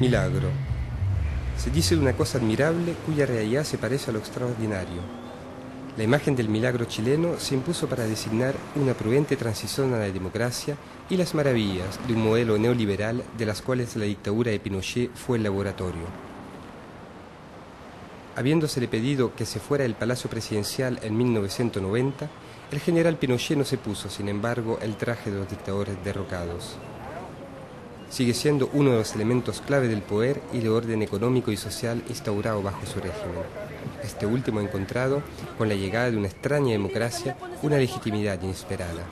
Milagro. Se dice de una cosa admirable cuya realidad se parece a lo extraordinario. La imagen del milagro chileno se impuso para designar una prudente transición a la democracia y las maravillas de un modelo neoliberal de las cuales la dictadura de Pinochet fue el laboratorio. Habiéndosele pedido que se fuera del Palacio Presidencial en 1990, el general Pinochet no se puso, sin embargo, el traje de los dictadores derrocados. Sigue siendo uno de los elementos clave del poder y de orden económico y social instaurado bajo su régimen. Este último ha encontrado, con la llegada de una extraña democracia, una legitimidad inesperada.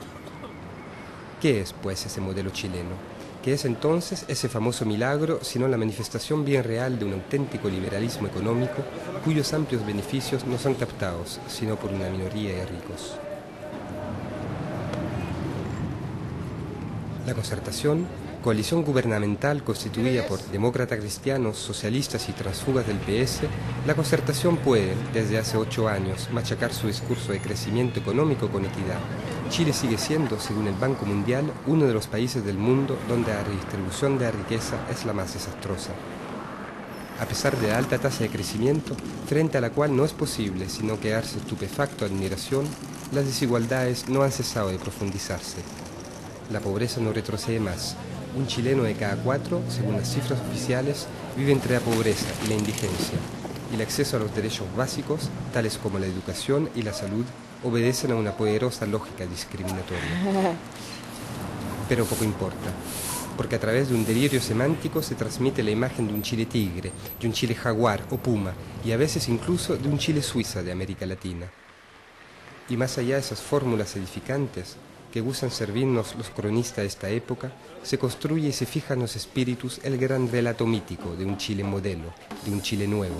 ¿Qué es, pues, ese modelo chileno? ¿Qué es entonces ese famoso milagro, sino la manifestación bien real de un auténtico liberalismo económico, cuyos amplios beneficios no son captados, sino por una minoría de ricos? La Concertación, coalición gubernamental constituida por demócratas cristianos, socialistas y transfugas del PS, la Concertación puede, desde hace 8 años, machacar su discurso de crecimiento económico con equidad. Chile sigue siendo, según el Banco Mundial, uno de los países del mundo donde la redistribución de la riqueza es la más desastrosa. A pesar de la alta tasa de crecimiento, frente a la cual no es posible sino quedarse estupefacto de admiración, las desigualdades no han cesado de profundizarse. La pobreza no retrocede más. Un chileno de cada 4, según las cifras oficiales, vive entre la pobreza y la indigencia, y el acceso a los derechos básicos, tales como la educación y la salud, obedecen a una poderosa lógica discriminatoria. Pero poco importa, porque a través de un delirio semántico se transmite la imagen de un Chile tigre, de un Chile jaguar o puma, y a veces incluso de un Chile suiza de América Latina. Y más allá de esas fórmulas edificantes, que gustan servirnos los cronistas de esta época, se construye y se fija en los espíritus el gran relato mítico de un Chile modelo, de un Chile nuevo.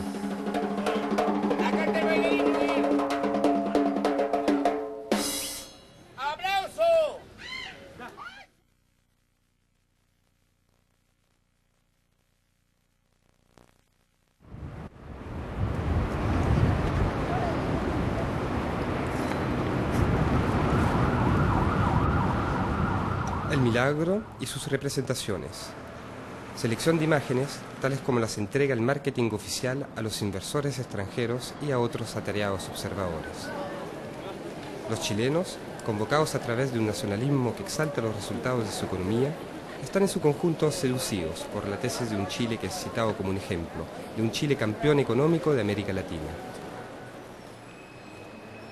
El milagro y sus representaciones. Selección de imágenes, tales como las entrega el marketing oficial a los inversores extranjeros y a otros atareados observadores. Los chilenos, convocados a través de un nacionalismo que exalta los resultados de su economía, están en su conjunto seducidos por la tesis de un Chile que es citado como un ejemplo, de un Chile campeón económico de América Latina.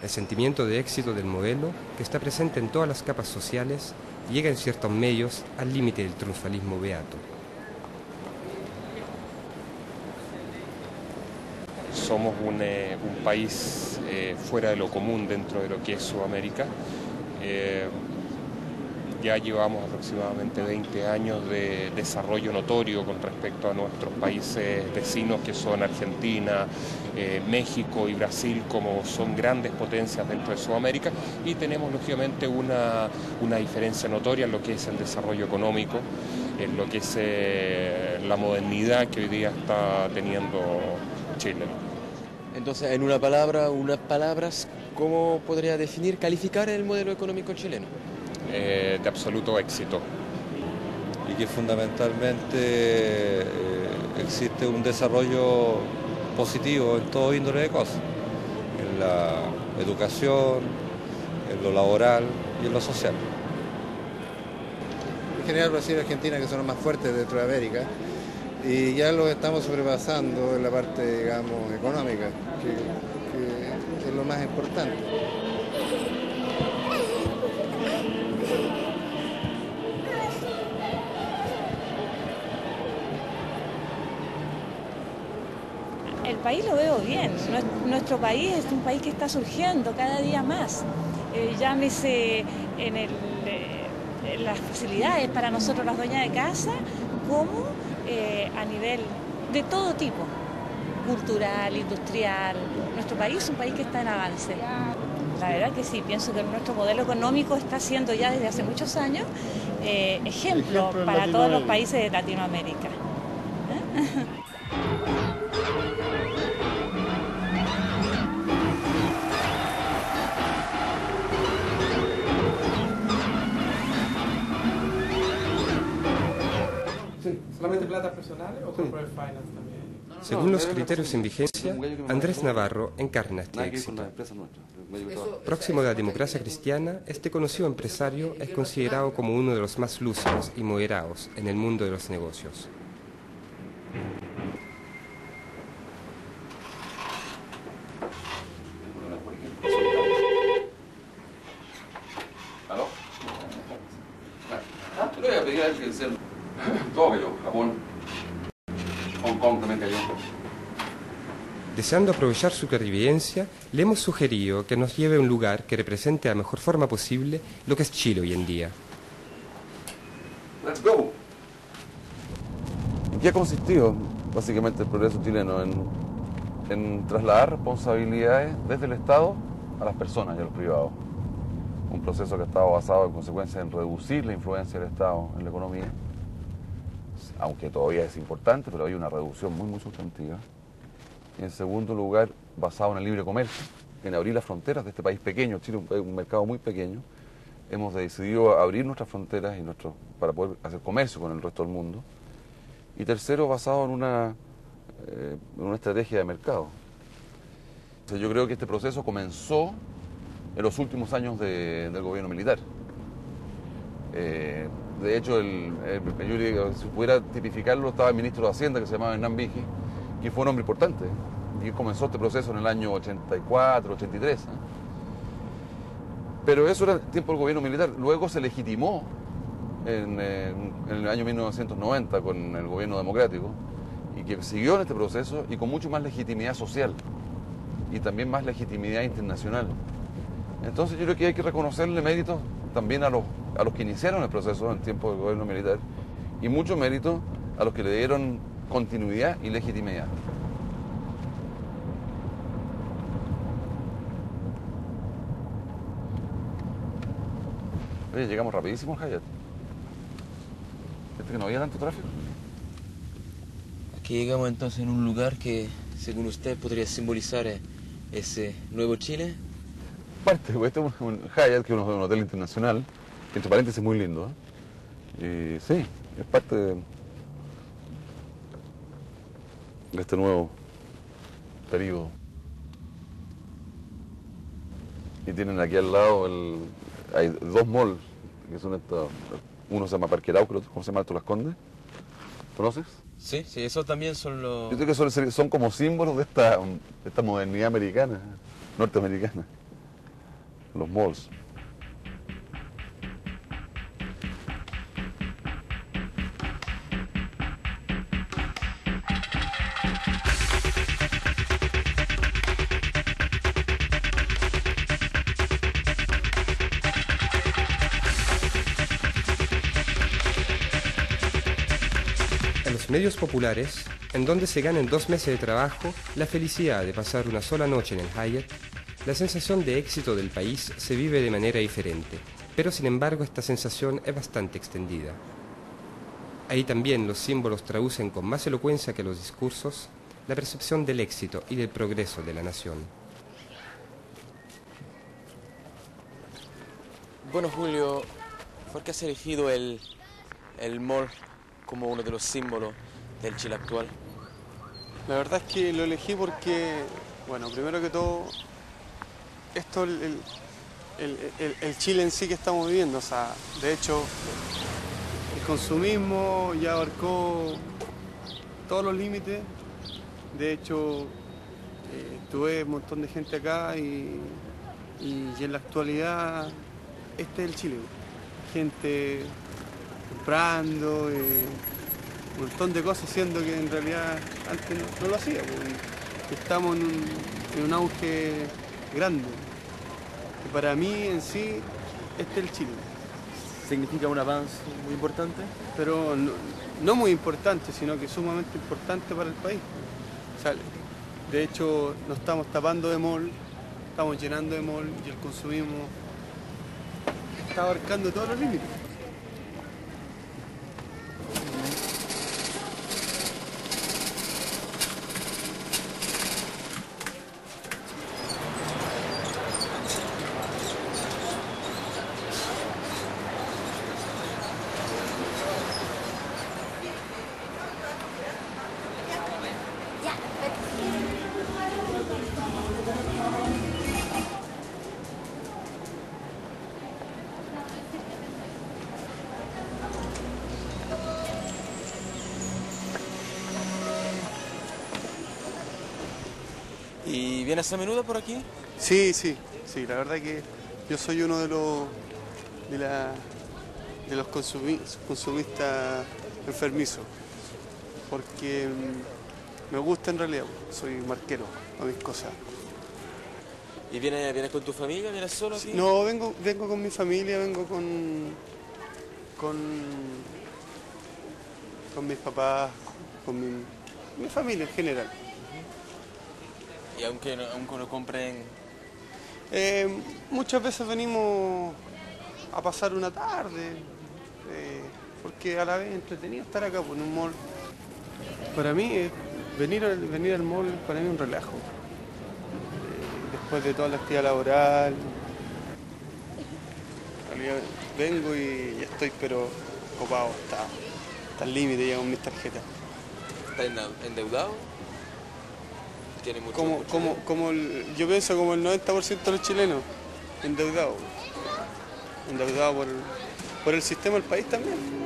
El sentimiento de éxito del modelo, que está presente en todas las capas sociales, llega en ciertos medios al límite del triunfalismo beato. Somos un país fuera de lo común dentro de lo que es Sudamérica. Ya llevamos aproximadamente 20 años de desarrollo notorio con respecto a nuestros países vecinos, que son Argentina, México y Brasil, como son grandes potencias dentro de Sudamérica, y tenemos lógicamente una diferencia notoria en lo que es el desarrollo económico, en lo que es la modernidad que hoy día está teniendo Chile. Entonces, en una palabra, unas palabras, ¿cómo podría definir, calificar el modelo económico chileno? De absoluto éxito. Y que fundamentalmente existe un desarrollo positivo en todo índole de cosas, en la educación, en lo laboral y en lo social. En general Brasil y Argentina, que son los más fuertes dentro de América, y ya los estamos sobrepasando en la parte, digamos, económica, que es lo más importante. El país lo veo bien. Nuestro país es un país que está surgiendo cada día más. Llámese en las facilidades para nosotros las dueñas de casa, como a nivel de todo tipo, cultural, industrial. Nuestro país es un país que está en avance. La verdad que sí, pienso que nuestro modelo económico está siendo ya desde hace muchos años ejemplo para todos los países de Latinoamérica. Sí. ¿Solamente plata personales o corporate finance también? Según los criterios en vigencia, Andrés Navarro encarna este éxito. Próximo de la democracia cristiana, este conocido empresario es considerado como uno de los más lúcidos y moderados en el mundo de los negocios. ¿Aló? Yo le voy a pedir a él que sea todo cayó, Japón, Hong Kong también cayó. Deseando aprovechar su clarividencia, le hemos sugerido que nos lleve a un lugar que represente de la mejor forma posible lo que es Chile hoy en día. Let's go. ¿En qué ha consistido básicamente el progreso chileno? En trasladar responsabilidades desde el Estado a las personas y a los privados. Un proceso que ha estado basado en consecuencia en reducir la influencia del Estado en la economía, aunque todavía es importante, pero hay una reducción muy sustantiva. Y en segundo lugar, basado en el libre comercio, en abrir las fronteras de este país pequeño. Chile es un mercado muy pequeño. Hemos decidido abrir nuestras fronteras para poder hacer comercio con el resto del mundo. Y tercero, basado en una estrategia de mercado. O sea, yo creo que este proceso comenzó en los últimos años del gobierno militar. De hecho, yo digo, si pudiera tipificarlo, estaba el ministro de Hacienda, que se llamaba Hernán Vigi, que fue un hombre importante, y comenzó este proceso en el año 84, 83. Pero eso era el tiempo del gobierno militar. Luego se legitimó en el año 1990 con el gobierno democrático, y que siguió en este proceso y con mucho más legitimidad social y también más legitimidad internacional. Entonces yo creo que hay que reconocerle méritos también a los que iniciaron el proceso en tiempo del gobierno militar, y mucho mérito a los que le dieron continuidad y legitimidad. Oye, llegamos rapidísimo al Hyatt. Que no había tanto tráfico. Aquí llegamos entonces en un lugar que, según usted, podría simbolizar ese nuevo Chile. Parte, pues este es un Hyatt, que es un hotel internacional, que entre paréntesis es muy lindo, ¿eh? Y sí, es parte de este nuevo periodo. Y tienen aquí al lado, hay dos malls, que son estos. Uno se llama Parque Arauco, ¿cómo se llama? ¿Tú Las Condes? ¿Conoces? Sí, eso también son los... Yo creo que son como símbolos de esta modernidad americana, norteamericana. Los malls. Medios populares, en donde se gana en 2 meses de trabajo la felicidad de pasar una sola noche en el Hyatt, la sensación de éxito del país se vive de manera diferente, pero sin embargo esta sensación es bastante extendida. Ahí también los símbolos traducen con más elocuencia que los discursos la percepción del éxito y del progreso de la nación. Bueno, Julio, ¿por qué has elegido el mall como uno de los símbolos del Chile actual? La verdad es que lo elegí porque, bueno, primero que todo, esto el Chile en sí que estamos viviendo, o sea, de hecho, el consumismo ya abarcó todos los límites. De hecho, tuve un montón de gente acá y en la actualidad este es el Chile. Gente comprando, un montón de cosas, siendo que en realidad antes no lo hacía. Pues. Estamos en un auge grande. Y para mí en sí, este es el Chile. ¿Significa un avance muy importante? Pero no muy importante, sino que sumamente importante para el país. O sea, de hecho, nos estamos tapando de mall, estamos llenando de mall y el consumismo está abarcando todos los límites. vienes a menudo por aquí? Sí, la verdad que yo soy uno de los consumistas enfermizos, porque me gusta en realidad, soy marquero a mis cosas. ¿Y vienes con tu familia? ¿Vienes solo aquí? No, vengo con mi familia, vengo con mis papás, con mi familia en general. ¿Y aunque no compren? Muchas veces venimos a pasar una tarde, porque a la vez es entretenido estar acá en un mall. Para mí, venir al mall para mí es un relajo. Después de toda la actividad laboral, en realidad vengo y ya estoy pero copado, está al límite ya con mis tarjetas. ¿Estás endeudado? ¿Tiene mucho? Yo pienso como el 90% de los chilenos, endeudados. Endeudados por el sistema del país también.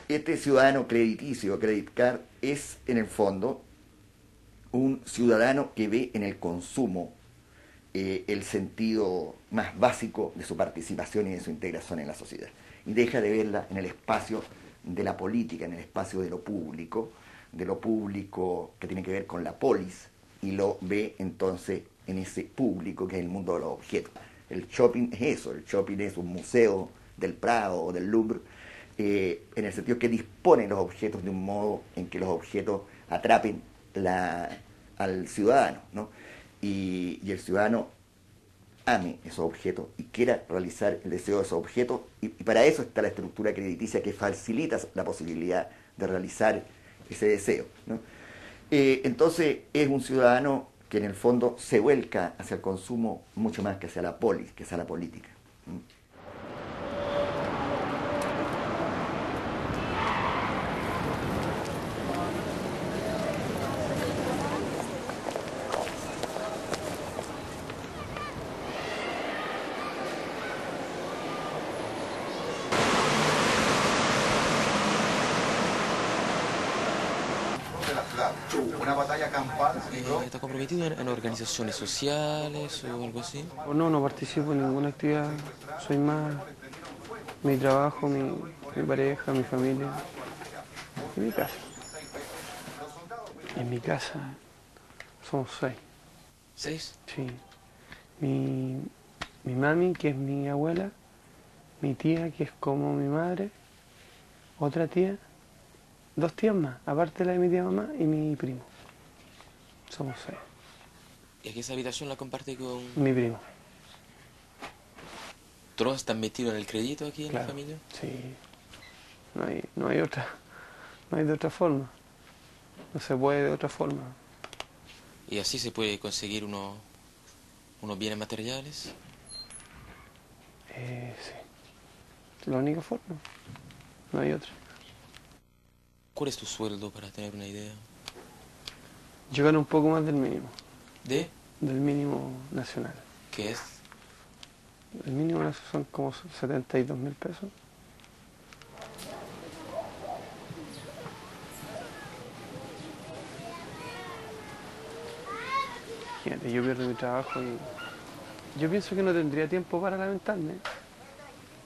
Este ciudadano crediticio, credit card, es en el fondo un ciudadano que ve en el consumo el sentido más básico de su participación y de su integración en la sociedad. Y deja de verla en el espacio de la política, en el espacio de lo público que tiene que ver con la polis, y lo ve entonces en ese público que es el mundo de los objetos. El shopping es eso, el shopping es un museo del Prado o del Louvre, en el sentido que dispone los objetos de un modo en que los objetos atrapen al ciudadano, ¿no? Y el ciudadano ame esos objetos y quiera realizar el deseo de esos objetos, y para eso está la estructura crediticia que facilita la posibilidad de realizar ese deseo, ¿no? Entonces es un ciudadano que en el fondo se vuelca hacia el consumo mucho más que hacia la polis, que hacia la política. Una batalla campal. ¿Estás comprometido en organizaciones sociales o algo así? No participo en ninguna actividad. Soy más mi trabajo, mi pareja, mi familia y mi casa. En mi casa somos 6. ¿6? Sí. Mi mami, que es mi abuela, mi tía, que es como mi madre, otra tía, 2 tías más, aparte de la de mi tía mamá y mi primo. Somos 6. ¿Y aquí esa habitación la comparte con...? Mi primo. ¿Todos están metidos en el crédito aquí en Claro, la familia? Sí. No hay de otra forma. No se puede de otra forma. ¿Y así se puede conseguir unos bienes materiales? Sí. La única forma. No hay otra. ¿Cuál es tu sueldo, para tener una idea? Yo gano un poco más del mínimo. ¿De? Del mínimo nacional. ¿Qué es? El mínimo nacional son como 72.000 pesos. Fíjate, yo pierdo mi trabajo y yo pienso que no tendría tiempo para lamentarme,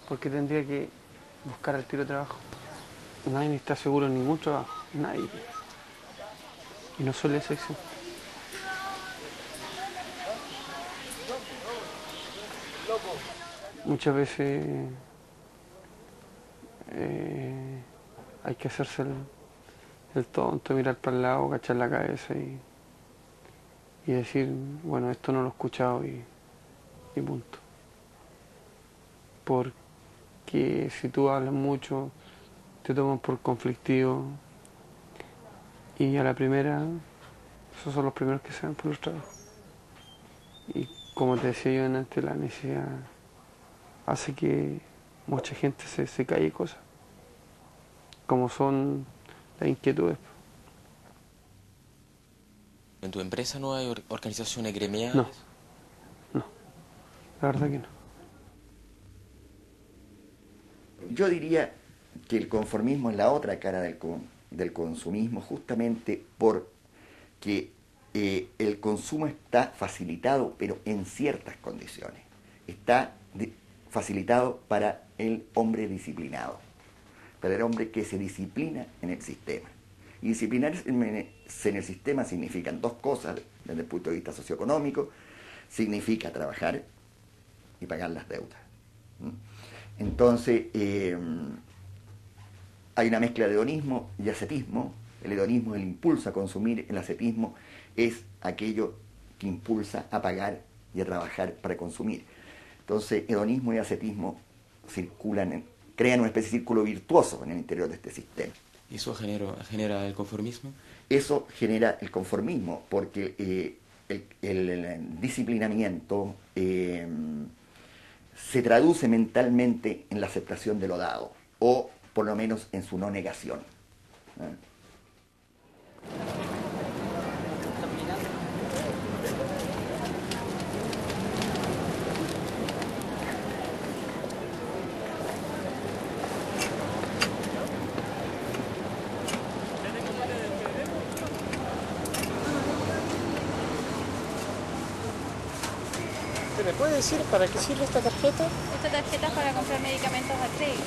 porque tendría que buscar al tiro de trabajo. Nadie está seguro en ningún trabajo, nadie. Y no suele ser así. Muchas veces hay que hacerse el tonto, mirar para el lado, cachar la cabeza y decir, bueno, esto no lo he escuchado y punto. Porque si tú hablas mucho, te toman por conflictivo y a la primera, esos son los primeros que se van frustrados. Y como te decía yo antes, la necesidad hace que mucha gente se calle cosas, como son las inquietudes. ¿En tu empresa no hay organizaciones gremiales? No, la verdad que no. Yo diría que el conformismo es la otra cara del consumismo, justamente porque el consumo está facilitado, pero en ciertas condiciones. Está facilitado para el hombre disciplinado, para el hombre que se disciplina en el sistema. Y disciplinarse en el sistema significan dos cosas desde el punto de vista socioeconómico. Significa trabajar y pagar las deudas. Entonces, hay una mezcla de hedonismo y ascetismo. El hedonismo es el impulso a consumir, el ascetismo es aquello que impulsa a pagar y a trabajar para consumir. Entonces, hedonismo y ascetismo circulan, crean una especie de círculo virtuoso en el interior de este sistema. ¿Y eso genera el conformismo? Eso genera el conformismo, porque el disciplinamiento se traduce mentalmente en la aceptación de lo dado, o por lo menos en su no negación. ¿Se me puede decir para qué sirve esta tarjeta? Esta tarjeta es para comprar medicamentos a crédito.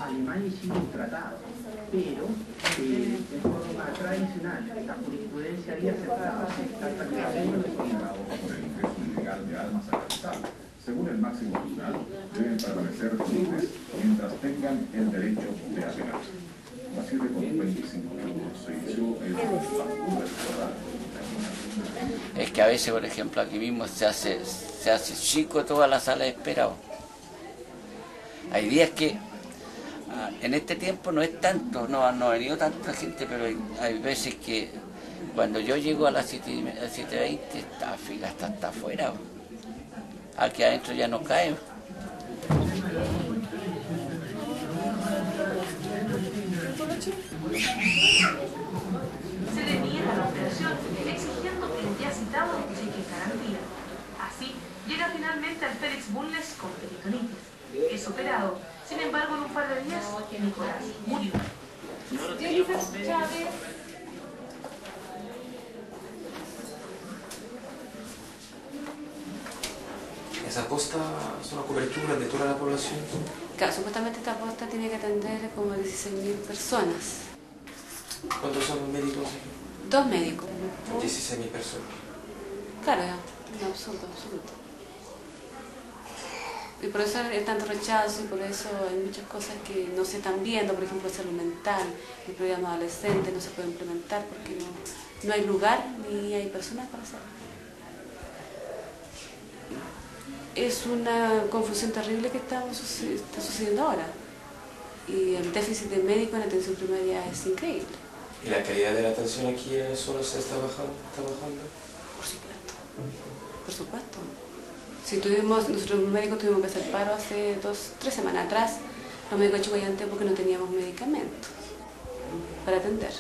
Alemania hicimos un tratado, pero de forma tradicional, la jurisprudencia había aceptado hasta que la ley no destinaba por el ingreso ilegal de armas a capital. Según el máximo tribunal, deben permanecer libres mientras tengan el derecho de apelar. A 7:25 se inició el Es que a veces, por ejemplo, aquí mismo se hace chico toda la sala de espera. Hay días que en este tiempo no es tanto, no ha venido tanta gente, pero hay veces que cuando yo llego a las 7:20 esta fila está afuera. Aquí adentro ya no cae. Se deniega la operación exigiendo el ya citado cheque garantía. Así llega finalmente al Félix Bulnes con peritonitis. Es operado. Sin embargo, en un par de días, Nicolás murió. ¿Esa posta es una cobertura de toda la población? Claro, supuestamente esta posta tiene que atender como 16.000 personas. ¿Cuántos son los médicos? 2 médicos. 16.000 personas. Claro, es absurdo, absoluto. Y por eso hay tanto rechazo y por eso hay muchas cosas que no se están viendo, por ejemplo, salud mental, el programa adolescente no se puede implementar porque no hay lugar ni hay personas para hacerlo. Es una confusión terrible que está sucediendo ahora. Y el déficit de médicos en atención primaria es increíble. ¿Y la calidad de la atención aquí solo se está bajando? Por supuesto. Por supuesto. Si nosotros los médicos tuvimos que hacer paro hace 3 semanas atrás, los médicos de Chihuayante porque no teníamos medicamentos para atender.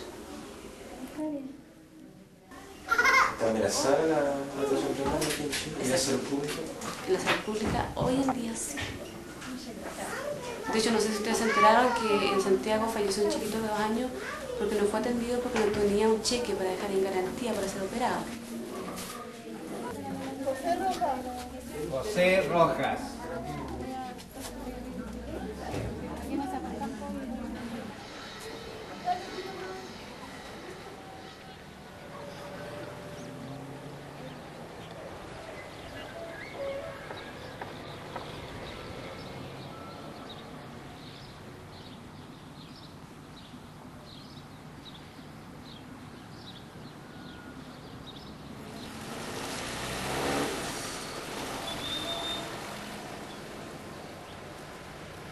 ¿Está amenazada la atención primaria aquí en Chile? ¿Y la salud pública? En la salud pública hoy en día sí. De hecho, no sé si ustedes se enteraron que en Santiago falleció un chiquito de 2 años porque no fue atendido porque no tenía un cheque para dejar en garantía para ser operado. José Rojas.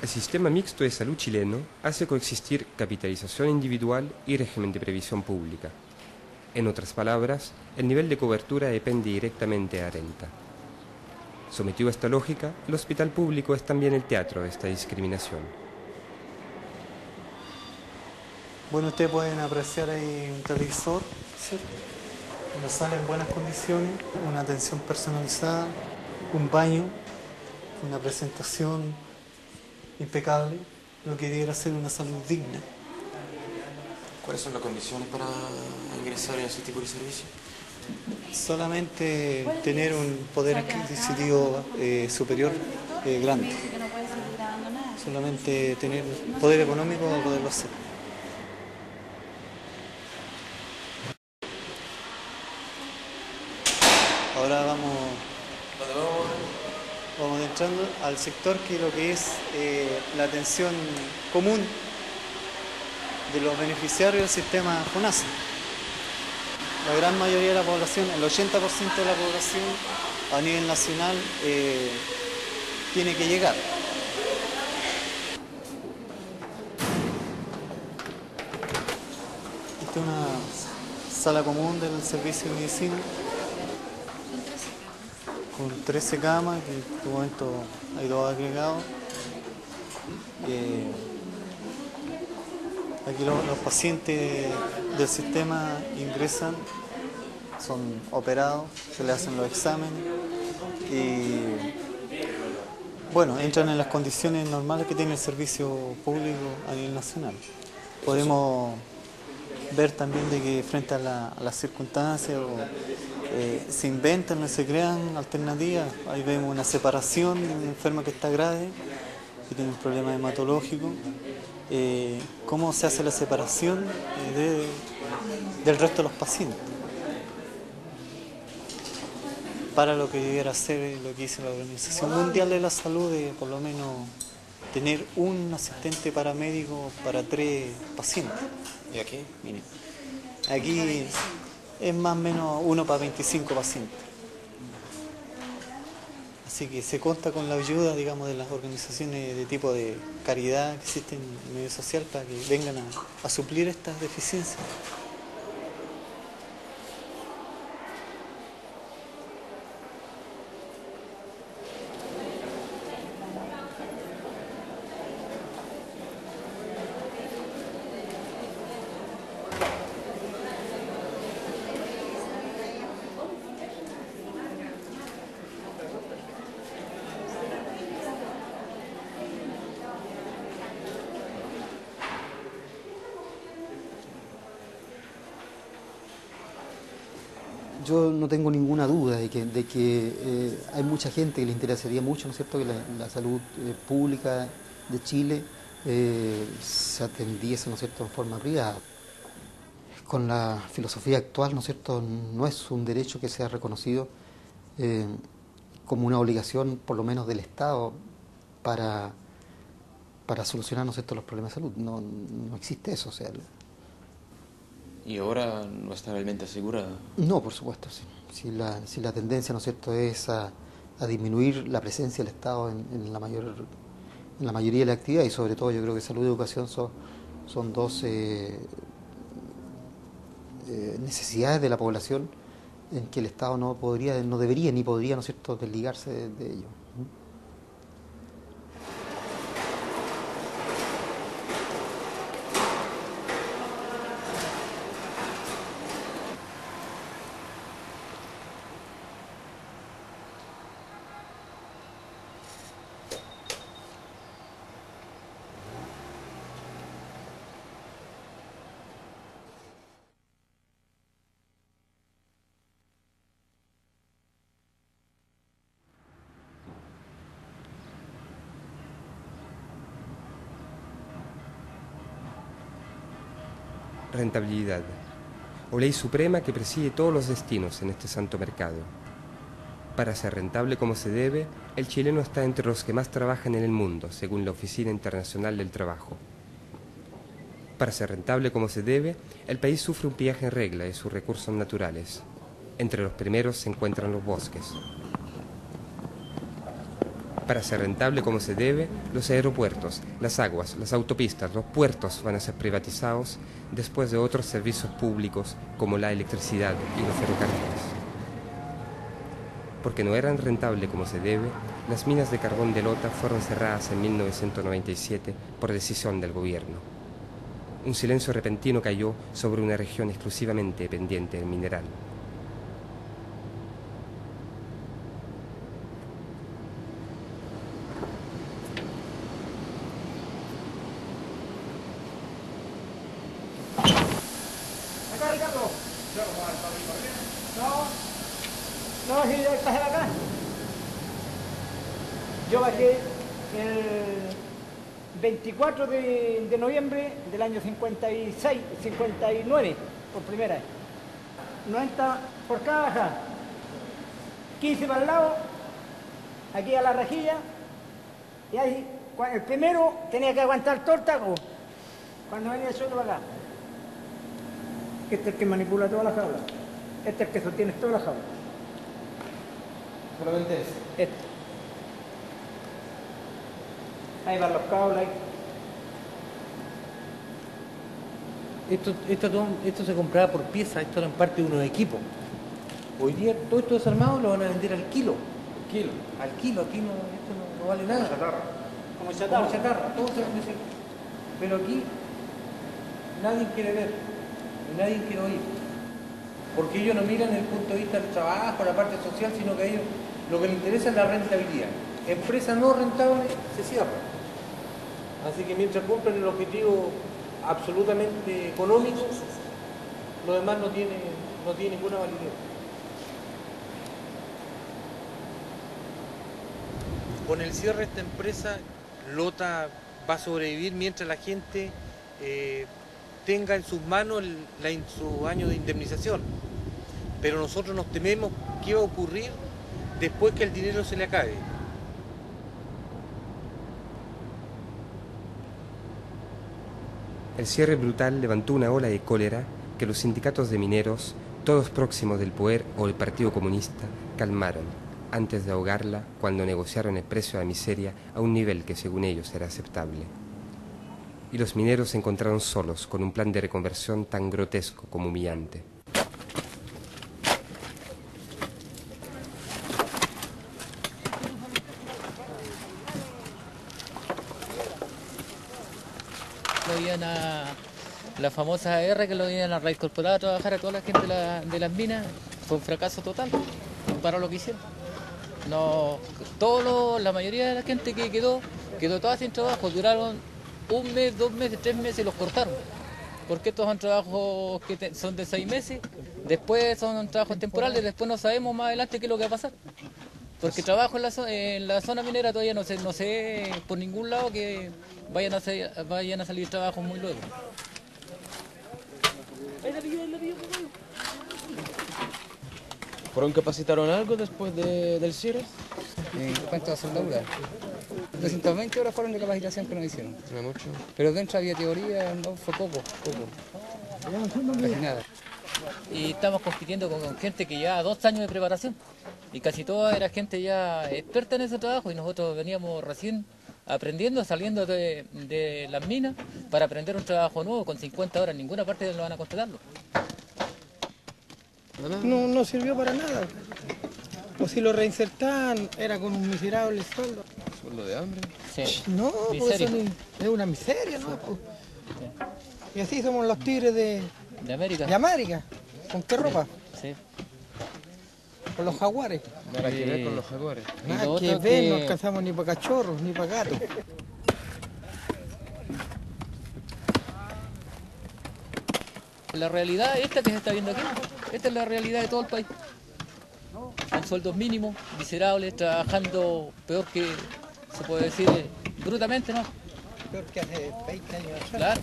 El sistema mixto de salud chileno hace coexistir capitalización individual y régimen de previsión pública. En otras palabras, el nivel de cobertura depende directamente a renta. Sometido a esta lógica, el hospital público es también el teatro de esta discriminación. Bueno, ustedes pueden apreciar ahí un televisor, ¿cierto? Una sala en buenas condiciones, una atención personalizada, un baño, una presentación impecable, lo que debiera ser una salud digna. ¿Cuáles son las condiciones para ingresar en ese tipo de servicio? Solamente tener un poder adquisitivo superior grande. Solamente tener poder económico para poderlo hacer. Ahora vamos entrando al sector que lo que es la atención común de los beneficiarios del sistema FONASA. La gran mayoría de la población, el 80% de la población a nivel nacional tiene que llegar. Esta es una sala común del servicio de medicina con 13 camas, que en este momento hay 2 agregados. Aquí los pacientes del sistema ingresan, son operados, se les hacen los exámenes y bueno, entran en las condiciones normales que tiene el servicio público a nivel nacional. Podemos ver también de que frente a las circunstancias se inventan o se crean alternativas. Ahí vemos una separación de un enfermo que está grave, que tiene un problema hematológico. Cómo se hace la separación del resto de los pacientes para lo que debiera ser lo que dice la Organización Mundial de la Salud, de por lo menos tener un asistente paramédico para 3 pacientes. ¿Y aquí? Miren, aquí es más o menos 1 para 25 pacientes. Así que se cuenta con la ayuda, digamos, de las organizaciones de tipo de caridad que existen en el medio social para que vengan a suplir estas deficiencias. Yo no tengo ninguna duda de que hay mucha gente que le interesaría mucho, ¿no es cierto?, que la salud pública de Chile se atendiese, ¿no es cierto?, en forma privada. Con la filosofía actual, ¿no es cierto?, no es un derecho que sea reconocido como una obligación, por lo menos del Estado, para solucionar, ¿no es cierto?, los problemas de salud. No existe eso, o sea. ¿Y ahora no está realmente asegurada? No, por supuesto, sí. Si la tendencia, ¿no es cierto?, es a disminuir la presencia del Estado en la mayoría de la actividad, y sobre todo yo creo que salud y educación son 2 necesidades de la población en que el Estado no debería ni podría, ¿no es cierto?, desligarse de ello. Rentabilidad, o ley suprema que preside todos los destinos en este santo mercado. Para ser rentable como se debe, el chileno está entre los que más trabajan en el mundo, según la Oficina Internacional del Trabajo. Para ser rentable como se debe, el país sufre un pillaje en regla de sus recursos naturales. Entre los primeros se encuentran los bosques. Para ser rentable como se debe, los aeropuertos, las aguas, las autopistas, los puertos van a ser privatizados después de otros servicios públicos como la electricidad y los ferrocarriles. Porque no eran rentables como se debe, las minas de carbón de Lota fueron cerradas en 1997 por decisión del gobierno. Un silencio repentino cayó sobre una región exclusivamente dependiente del mineral. No, si estás acá. Yo bajé el 24 de noviembre del año 59, por primera vez. 90 por cada bajada. 15 para el lado, aquí a la rejilla. Y ahí, el primero tenía que aguantar todo el taco. Cuando venía el suelo para acá. Este es el que manipula toda la jaula. Este es el que sostiene toda la jaula. Solamente ese. Este. Ahí van los cables. Esto se compraba por pieza, esto era en parte de unos equipos. Hoy día todo esto desarmado lo van a vender al kilo. Al kilo, aquí no, esto no vale nada. Como chatarra. Todo se vende así. Pero aquí nadie quiere ver, y nadie quiere oír. Porque ellos no miran el punto de vista del trabajo, la parte social, sino que a ellos lo que les interesa es la rentabilidad. Empresas no rentables se cierran. Así que mientras cumplen el objetivo absolutamente económico, lo demás no tiene ninguna validez. Con el cierre de esta empresa, Lota va a sobrevivir mientras la gente tenga en sus manos su año de indemnización. Pero nosotros nos tememos qué va a ocurrir después que el dinero se le acabe. El cierre brutal levantó una ola de cólera que los sindicatos de mineros, todos próximos del poder o el Partido Comunista, calmaron, antes de ahogarla cuando negociaron el precio de la miseria a un nivel que según ellos era aceptable. Y los mineros se encontraron solos con un plan de reconversión tan grotesco como humillante. Lo iban a la famosa R, que lo iban a reincorporar a trabajar a toda la gente de las minas. Fue un fracaso total para lo que hicieron. No, la mayoría de la gente que quedó toda sin trabajo. Duraron 1 mes, 2 meses, 3 meses y los cortaron. Porque estos son trabajos que son de 6 meses, después son trabajos temporales, después no sabemos más adelante qué es lo que va a pasar. Porque trabajo en la zona minera todavía no sé por ningún lado que vayan a salir trabajos muy luego. ¿Fueron capacitaron algo después del cierre? En cuanto a soldadura, 220 horas fueron de capacitación que nos hicieron. No mucho. Pero dentro había teoría, no fue poco. Casi nada. Y estamos compitiendo con gente que lleva 2 años de preparación. Y casi toda era gente ya experta en ese trabajo y nosotros veníamos recién aprendiendo, saliendo de las minas para aprender un trabajo nuevo con 50 horas. En ninguna parte lo van a contratarlo. No sirvió para nada. O si lo reinsertaban, era con un miserable sueldo. ¿Sueldo de hambre? Sí. No, pues eso es una miseria, ¿no? Pues. Y así somos los tigres de América. De América. ¿Con qué ropa? Sí. Con los jaguares. Nada que ver con los jaguares. Nada que ver, no alcanzamos ni para cachorros, ni para gatos. La realidad esta que se está viendo aquí, esta es la realidad de todo el país. Con sueldos mínimos, miserables, trabajando peor que, se puede decir, brutamente, ¿no? Peor que hace 20 años atrás. Claro.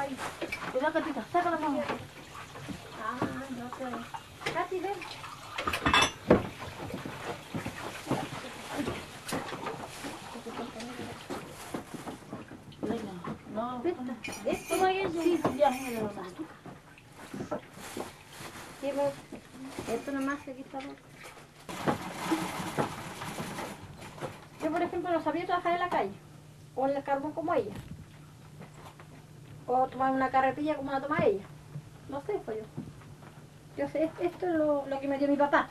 ahí. Cuidado, Catita, saca la mano. Ah, no sé. Cati, ven. No, ¿esto va a ir? Sí, ya, esto nomás, aquí está. Yo, por ejemplo, no sabía trabajar en la calle, o en el carbón como ella, o tomar una carretilla como la toma ella. No sé, pues yo. Yo sé, esto es lo que me dio mi papá.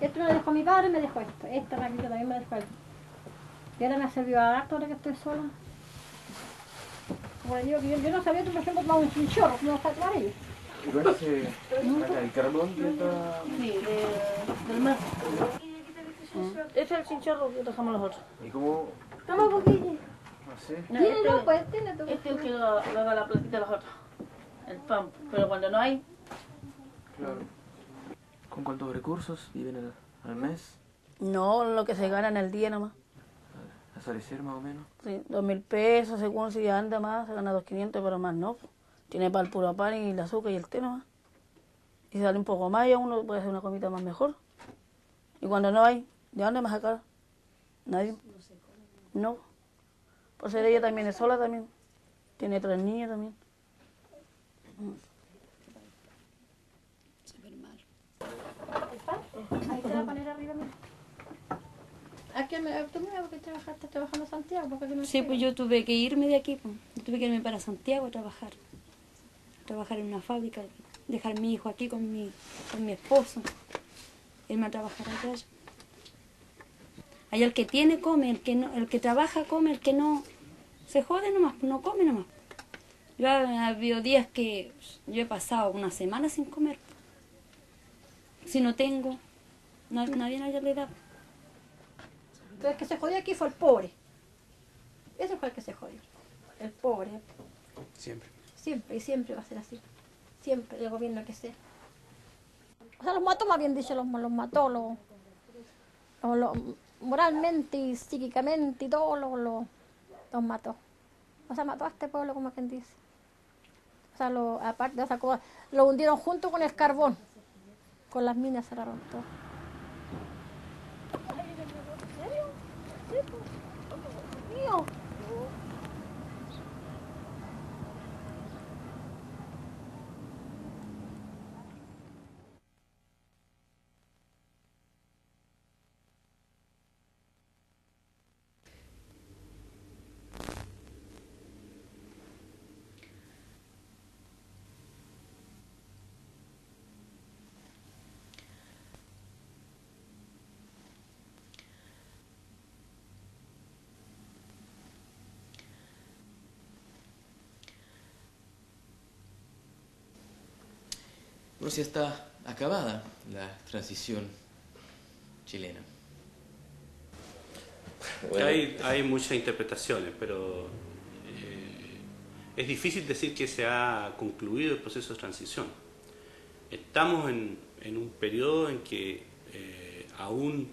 Esto me lo dejó mi padre, me dejó esto. Esta raquita también me dejó esto. Y ahora me ha servido a harto ahora que estoy sola. Bueno, yo no sabía que, por ejemplo, tomar un chinchorro, no sabía tomar ellos. ¿Pero el carbón que está...? Sí, del mar. Este es el chinchorro que dejamos nosotros. ¿Y cómo...? Toma un poquillo. No sé. No, no, pues tiene todo. Este es el que lo da la platita de los otros. El pan. Pero cuando no hay... Claro. ¿Con cuántos recursos viven al mes? No, lo que se gana en el día nomás. ¿A salir más o menos? Sí, 2.000 pesos, según si anda más, se gana 2.500, pero más no. Tiene para el puro pan y el azúcar y el té nomás. Y sale un poco más, ya uno puede hacer una comida más mejor. Y cuando no hay, ¿de dónde más sacar? Nadie. No. Por ser ella también es sola también. Tiene 3 niños también. Ahí te va a poner arriba, mira. Aquí tú me vas a trabajar, estás trabajando en Santiago, porque aquí no. Sí, pues yo tuve que irme de aquí, pues. Tuve que irme para Santiago a trabajar en una fábrica, dejar a mi hijo aquí con mi esposo, irme a trabajar allá. Allá el que tiene come, el que trabaja come, el que no se jode nomás, no come nomás. Yo ha habido días que yo he pasado una semana sin comer. Si no tengo, nadie allá le da. Entonces el que se jodió aquí fue el pobre. Ese fue el que se jodió. El pobre. Siempre. Siempre, y siempre va a ser así. Siempre, el gobierno que sea. O sea, los mató, más bien dicho, los mató, moralmente y psíquicamente y todo los mató. O sea, mató a este pueblo, como quien dice. O sea, aparte, o sea, lo hundieron junto con el carbón. Con las minas cerraron todo. ¿En serio? Sí, pues. Mío. Bueno, si está acabada la transición chilena. Bueno. Hay muchas interpretaciones, pero es difícil decir que se ha concluido el proceso de transición. Estamos en un periodo en que aún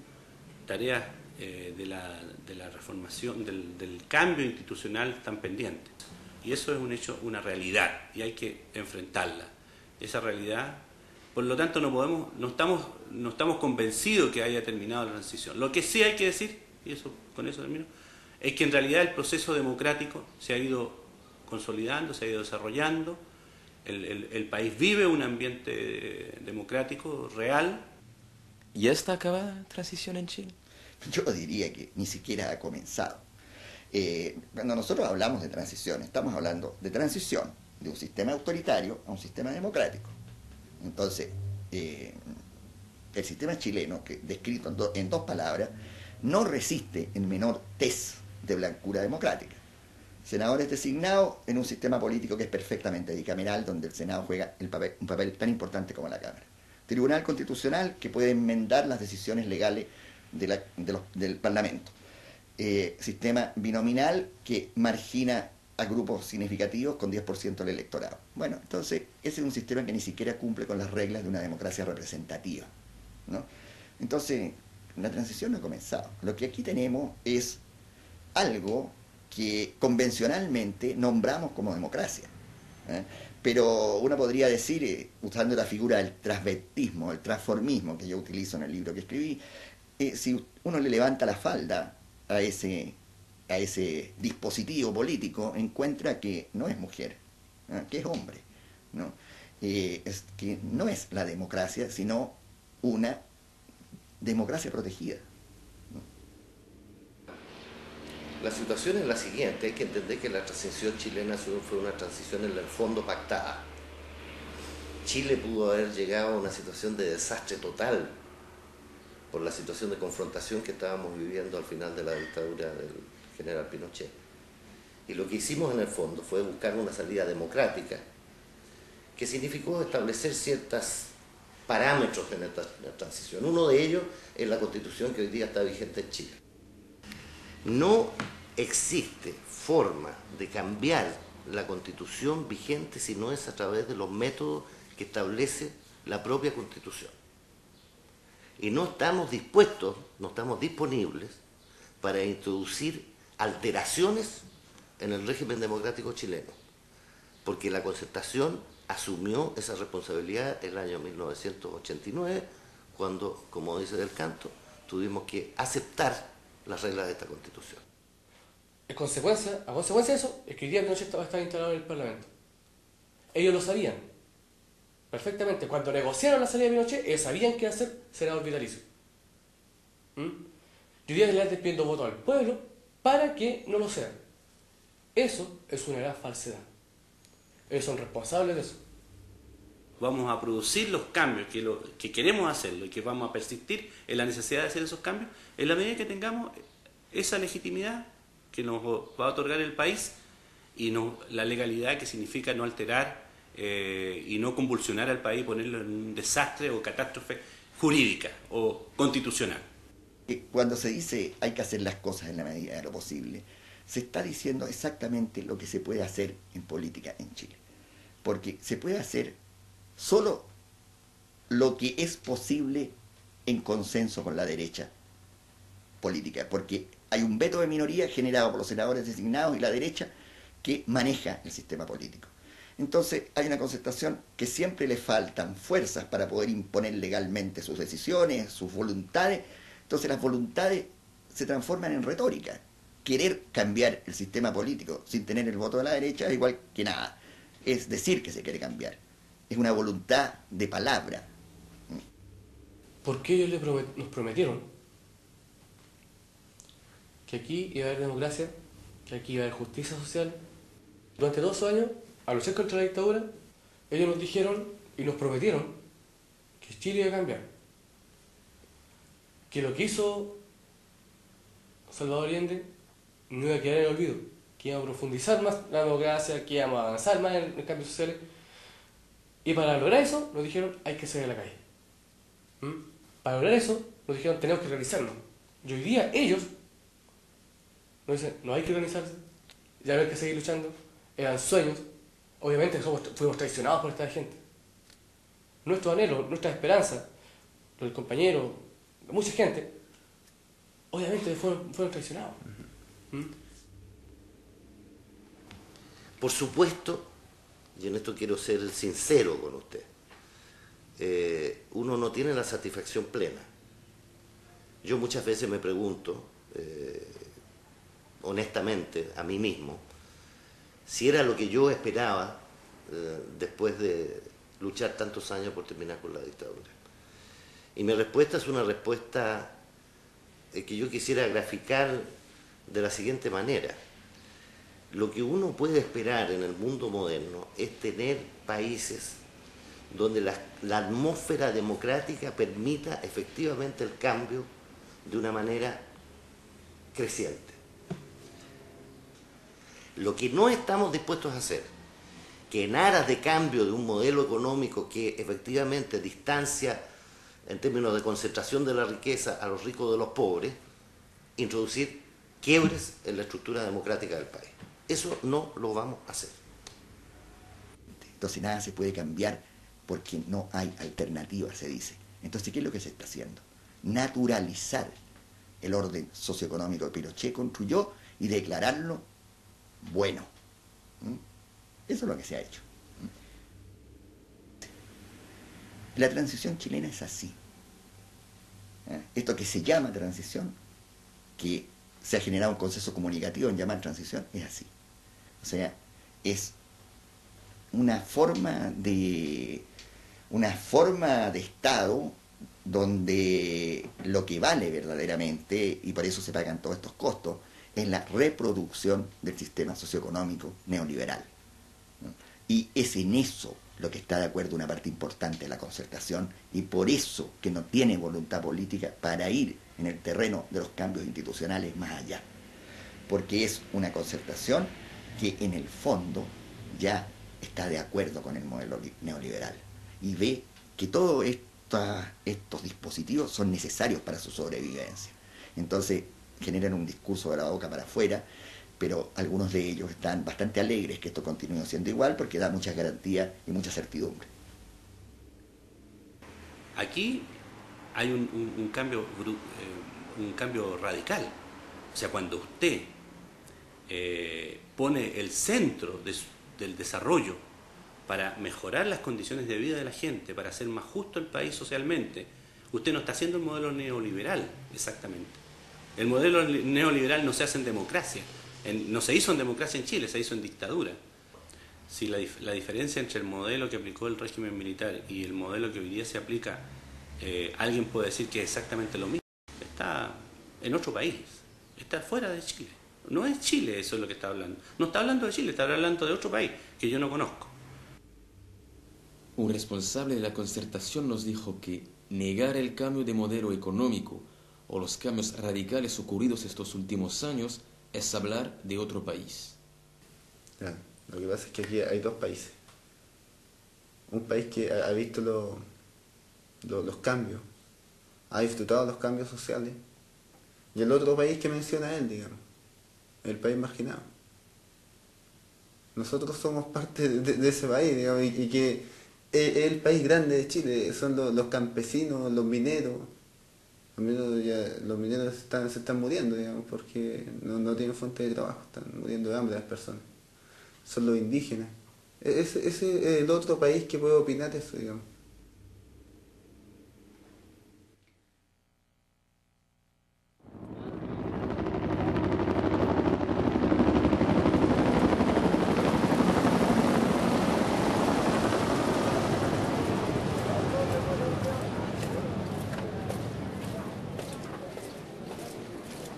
tareas de la reformación, del cambio institucional están pendientes. Y eso es un hecho, una realidad, y hay que enfrentarla. Esa realidad, por lo tanto no estamos convencidos que haya terminado la transición. Lo que sí hay que decir, y con eso termino, es que en realidad el proceso democrático se ha ido consolidando, se ha ido desarrollando, el país vive un ambiente democrático real. ¿Ya está acabada la transición en Chile? Yo diría que ni siquiera ha comenzado. Cuando nosotros hablamos de transición, estamos hablando de transición de un sistema autoritario a un sistema democrático. Entonces, el sistema chileno, que descrito en dos palabras, no resiste el menor test de blancura democrática. Senadores designados en un sistema político que es perfectamente bicameral, donde el Senado juega un papel tan importante como la Cámara. Tribunal Constitucional, que puede enmendar las decisiones legales del Parlamento. Sistema binominal, que margina a grupos significativos con 10% del electorado. Bueno, entonces ese es un sistema que ni siquiera cumple con las reglas de una democracia representativa, ¿no? Entonces, la transición no ha comenzado. Lo que aquí tenemos es algo que convencionalmente nombramos como democracia. Pero uno podría decir, usando la figura del transvestismo, el transformismo que yo utilizo en el libro que escribí, si uno le levanta la falda a ese dispositivo político, encuentra que no es mujer, que es hombre, ¿no? Es que no es la democracia, sino una democracia protegida. La situación es la siguiente, hay que entender que la transición chilena fue una transición en el fondo pactada. Chile pudo haber llegado a una situación de desastre total por la situación de confrontación que estábamos viviendo al final de la dictadura del general Pinochet. Y lo que hicimos en el fondo fue buscar una salida democrática que significó establecer ciertos parámetros en la transición. Uno de ellos es la Constitución que hoy día está vigente en Chile. No existe forma de cambiar la Constitución vigente si no es a través de los métodos que establece la propia Constitución. Y no estamos dispuestos, no estamos disponibles para introducir alteraciones en el régimen democrático chileno, porque la Concertación asumió esa responsabilidad en el año 1989, cuando, como dice Del Canto, tuvimos que aceptar las reglas de esta Constitución. A consecuencia de eso, es que hoy día Pinochet estaba instalado en el Parlamento. Ellos lo sabían perfectamente. Cuando negociaron la salida de Pinochet, ellos sabían que iba a ser senador vitalicio. Y hoy día le están pidiendo voto al pueblo para que no lo sean. Eso es una gran falsedad. Ellos son responsables de eso. Vamos a producir los cambios que queremos hacerlo y que vamos a persistir en la necesidad de hacer esos cambios en la medida que tengamos esa legitimidad que nos va a otorgar el país y la legalidad que significa no alterar y no convulsionar al país, ponerlo en un desastre o catástrofe jurídica o constitucional. Cuando se dice hay que hacer las cosas en la medida de lo posible, se está diciendo exactamente lo que se puede hacer en política en Chile. Porque se puede hacer solo lo que es posible en consenso con la derecha política, porque hay un veto de minoría generado por los senadores designados y la derecha que maneja el sistema político. Entonces hay una concertación que siempre le faltan fuerzas para poder imponer legalmente sus decisiones, sus voluntades. Entonces las voluntades se transforman en retórica. Querer cambiar el sistema político sin tener el voto de la derecha es igual que nada. Es decir que se quiere cambiar. Es una voluntad de palabra. Porque ellos nos prometieron que aquí iba a haber democracia, que aquí iba a haber justicia social. Durante 2 años, al luchar contra la dictadura, ellos nos dijeron y nos prometieron que Chile iba a cambiar. Que lo que hizo Salvador Allende no iba a quedar en el olvido, que iba a profundizar más la democracia, que íbamos a avanzar más en cambios sociales. Y para lograr eso, nos dijeron, hay que salir a la calle. Para lograr eso, nos dijeron, tenemos que organizarnos. Y hoy día ellos nos dicen, no hay que organizarse, ya no hay que seguir luchando, eran sueños. Obviamente fuimos traicionados por esta gente. Nuestro anhelo, nuestra esperanza, los compañeros, mucha gente, obviamente fueron traicionados. Por supuesto, y en esto quiero ser sincero con usted, uno no tiene la satisfacción plena. Yo muchas veces me pregunto, honestamente, a mí mismo, si era lo que yo esperaba después de luchar tantos años por terminar con la dictadura. Y mi respuesta es una respuesta que yo quisiera graficar de la siguiente manera. Lo que uno puede esperar en el mundo moderno es tener países donde la atmósfera democrática permita efectivamente el cambio de una manera creciente. Lo que no estamos dispuestos a hacer, que en aras de cambio de un modelo económico que efectivamente distancia en términos de concentración de la riqueza a los ricos de los pobres, introducir quiebres en la estructura democrática del país. Eso no lo vamos a hacer. Entonces nada se puede cambiar porque no hay alternativa, se dice. Entonces, ¿qué es lo que se está haciendo? Naturalizar el orden socioeconómico que Pinochet construyó y declararlo bueno. Eso es lo que se ha hecho. La transición chilena es así. Esto que se llama transición, que se ha generado un consenso comunicativo en llamar transición, es así. O sea, es una forma de Estado donde lo que vale verdaderamente, y por eso se pagan todos estos costos, es la reproducción del sistema socioeconómico neoliberal, ¿no? Y es en eso lo que está de acuerdo una parte importante de la concertación, y por eso que no tiene voluntad política para ir en el terreno de los cambios institucionales más allá. Porque es una concertación que en el fondo ya está de acuerdo con el modelo neoliberal y ve que todos estos dispositivos son necesarios para su sobrevivencia. Entonces generan un discurso de la boca para afuera, pero algunos de ellos están bastante alegres que esto continúe siendo igual porque da muchas garantías y mucha certidumbre. Aquí hay un cambio radical. O sea, cuando usted pone el centro del desarrollo para mejorar las condiciones de vida de la gente, para hacer más justo el país socialmente, usted no está haciendo el modelo neoliberal, exactamente. El modelo neoliberal no se hace en democracia. No se hizo en democracia en Chile, se hizo en dictadura. Si la diferencia entre el modelo que aplicó el régimen militar y el modelo que hoy día se aplica, alguien puede decir que es exactamente lo mismo. Está en otro país, está fuera de Chile. No es Chile, eso es lo que está hablando. No está hablando de Chile, está hablando de otro país que yo no conozco. Un responsable de la concertación nos dijo que negar el cambio de modelo económico o los cambios radicales ocurridos estos últimos años es hablar de otro país. Claro, lo que pasa es que aquí hay dos países. Un país que ha visto los cambios, ha disfrutado los cambios sociales, y el otro país que menciona él, digamos, el país marginado. Nosotros somos parte de ese país, digamos, y que es el país grande de Chile, son los campesinos, los mineros. Los mineros se están muriendo, digamos, porque no tienen fuente de trabajo, están muriendo de hambre las personas. Son los indígenas. Ese es el otro país que puede opinar eso, digamos.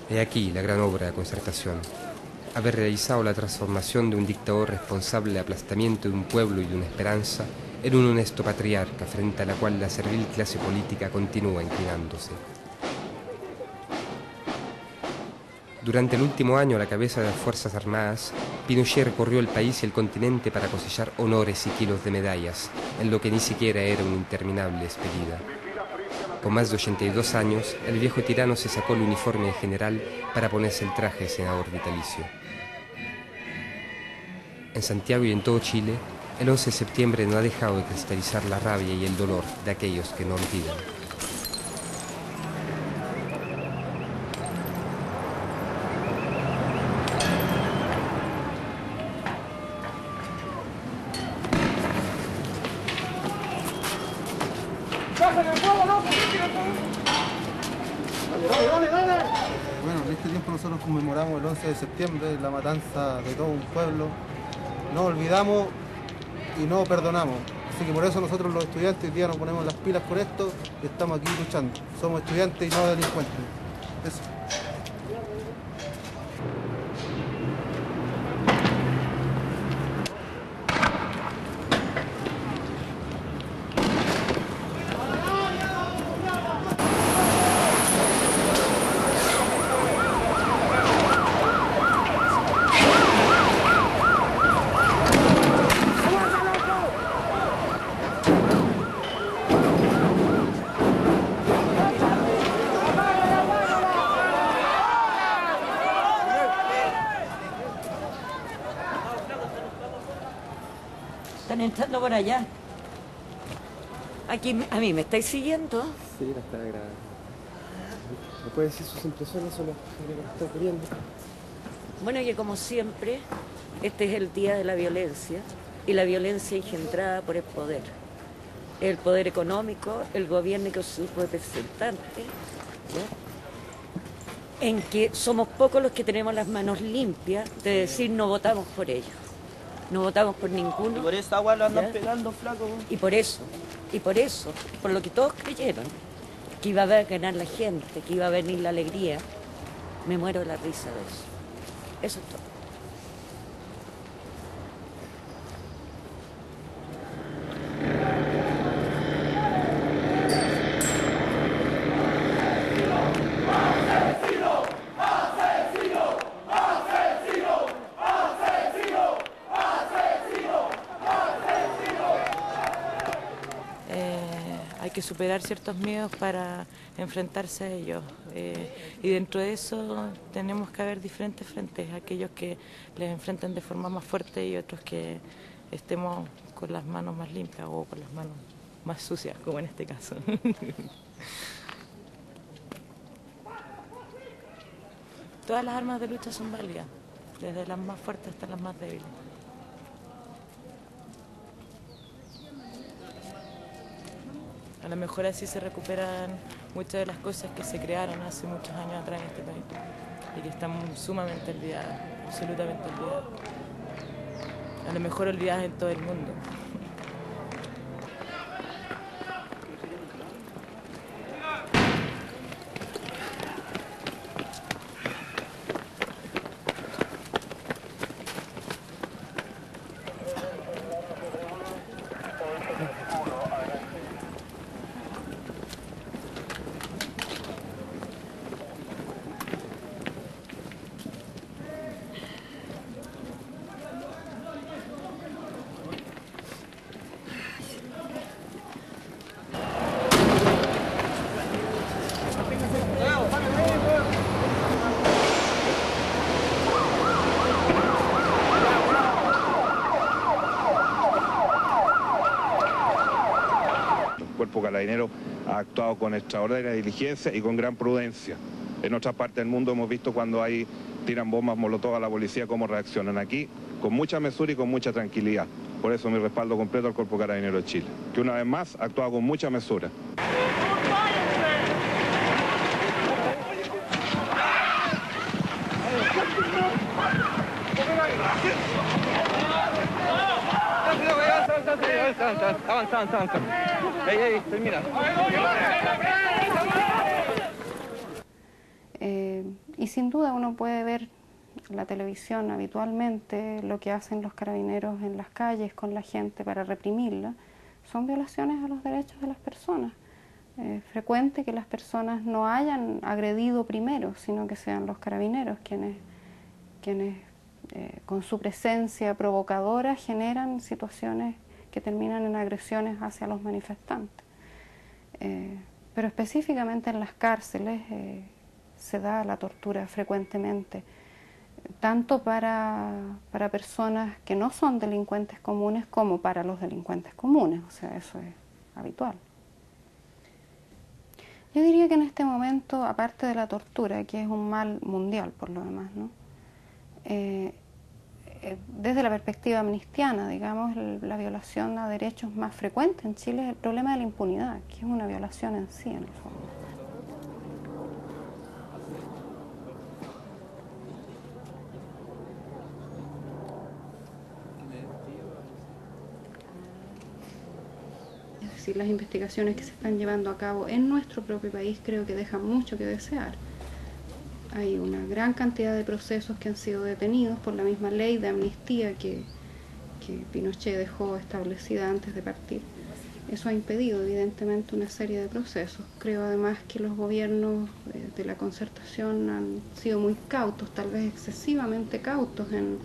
He aquí la gran obra de concertación. Haber realizado la transformación de un dictador responsable de aplastamiento de un pueblo y de una esperanza en un honesto patriarca frente a la cual la servil clase política continúa inclinándose. Durante el último año a la cabeza de las Fuerzas Armadas, Pinochet recorrió el país y el continente para cosechar honores y kilos de medallas, en lo que ni siquiera era una interminable despedida. Con más de 82 años, el viejo tirano se sacó el uniforme de general para ponerse el traje de senador vitalicio. En Santiago y en todo Chile, el 11 de septiembre no ha dejado de cristalizar la rabia y el dolor de aquellos que no olvidan. Bueno, en este tiempo nosotros conmemoramos el 11 de septiembre, la matanza de todo un pueblo. No olvidamos y no perdonamos. Así que por eso nosotros los estudiantes hoy día nos ponemos las pilas por esto y estamos aquí luchando. Somos estudiantes y no delincuentes. Eso. Están entrando por allá. Aquí, ¿a mí me estáis siguiendo? Sí, la está grabando. ¿Me puede decir sus impresiones sobre lo que está ocurriendo? Bueno, que como siempre, este es el día de la violencia y la violencia engendrada por el poder. el poder económico, el gobierno y con sus representantes, ¿ya? En que somos pocos los que tenemos las manos limpias de decir no votamos por ellos, no votamos por ninguno. Y por esa agua lo andan ¿ya? pegando, flaco. Y por eso, por lo que todos creyeron, que iba a ganar la gente, que iba a venir la alegría, me muero de la risa de eso. Eso es todo. Hay que superar ciertos miedos para enfrentarse a ellos. Y dentro de eso tenemos que haber diferentes frentes, aquellos que les enfrenten de forma más fuerte y otros que estemos con las manos más limpias o con las manos más sucias, como en este caso. Todas las armas de lucha son válidas, desde las más fuertes hasta las más débiles. A lo mejor así se recuperan muchas de las cosas que se crearon hace muchos años atrás en este país y que están sumamente olvidadas, absolutamente olvidadas. A lo mejor olvidadas en todo el mundo. El Cuerpo Carabinero ha actuado con extraordinaria diligencia y con gran prudencia. En otras partes del mundo hemos visto cuando tiran bombas molotov a la policía cómo reaccionan. Aquí con mucha mesura y con mucha tranquilidad. Por eso mi respaldo completo al Cuerpo Carabinero de Chile, que una vez más ha actuado con mucha mesura. Avanza. Ahí, termina. Y sin duda uno puede ver en la televisión habitualmente lo que hacen los carabineros en las calles con la gente para reprimirla. Son violaciones a los derechos de las personas. Es frecuente que las personas no hayan agredido primero, sino que sean los carabineros quienes con su presencia provocadora generan situaciones que terminan en agresiones hacia los manifestantes. Pero específicamente en las cárceles se da la tortura frecuentemente, tanto para personas que no son delincuentes comunes como para los delincuentes comunes, o sea, eso es habitual. Yo diría que en este momento, aparte de la tortura, que es un mal mundial por lo demás, ¿no? Desde la perspectiva amnistiana, digamos, la violación a derechos más frecuente en Chile es el problema de la impunidad, que es una violación en sí, en el fondo. Es decir, las investigaciones que se están llevando a cabo en nuestro propio país creo que dejan mucho que desear. Hay una gran cantidad de procesos que han sido detenidos por la misma ley de amnistía que Pinochet dejó establecida antes de partir. Eso ha impedido evidentemente una serie de procesos. Creo además que los gobiernos de la Concertación han sido muy cautos, tal vez excesivamente cautos en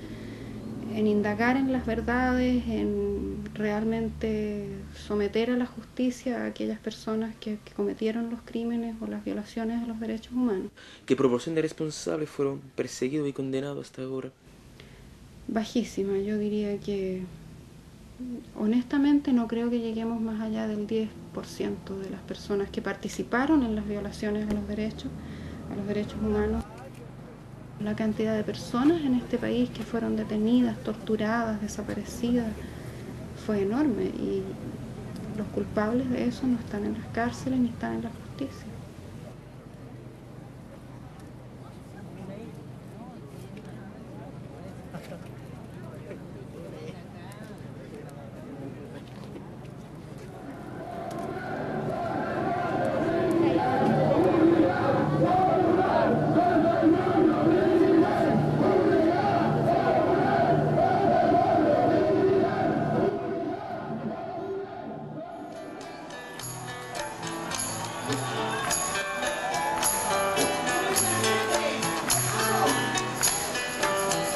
indagar en las verdades, en realmente someter a la justicia a aquellas personas que cometieron los crímenes o las violaciones a los derechos humanos. ¿Qué proporción de responsables fueron perseguidos y condenados hasta ahora? Bajísima, yo diría que honestamente no creo que lleguemos más allá del 10% de las personas que participaron en las violaciones a los derechos humanos. La cantidad de personas en este país que fueron detenidas, torturadas, desaparecidas, fue enorme y Los culpables de eso no están en las cárceles ni están en la justicia.